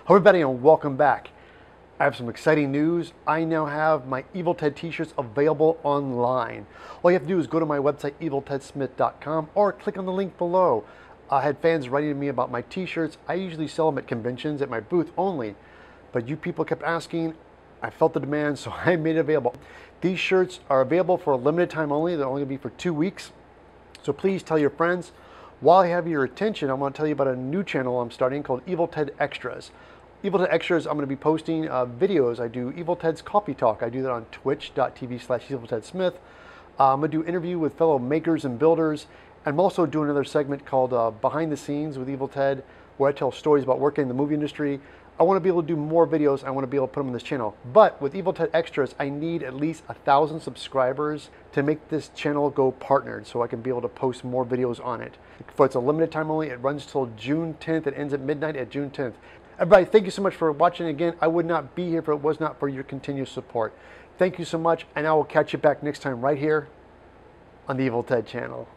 Hello everybody and welcome back. I have some exciting news. I now have my Evil Ted t-shirts available online. All you have to do is go to my website eviltedsmith.com or click on the link below. I had fans writing to me about my t-shirts. I usually sell them at conventions at my booth only, but you people kept asking. I felt the demand, so I made it available. These shirts are available for a limited time only. They're only going to be for 2 weeks. So please tell your friends. While I have your attention, I want to tell you about a new channel I'm starting called Evil Ted Extras. Evil Ted Extras, I'm going to be posting videos. I do Evil Ted's Coffee Talk. I do that on twitch.tv/EvilTedSmith. I'm going to do interview with fellow makers and builders. I'm also doing another segment called Behind the Scenes with Evil Ted, where I tell stories about working in the movie industry. I want to be able to do more videos. I want to be able to put them on this channel. But with Evil Ted Extras, I need at least 1,000 subscribers to make this channel go partnered so I can be able to post more videos on it. It's a limited time only. It runs till June 10th. It ends at midnight at June 10th. Everybody, thank you so much for watching. Again, I would not be here if it was not for your continuous support. Thank you so much, and I will catch you back next time right here on the Evil Ted channel.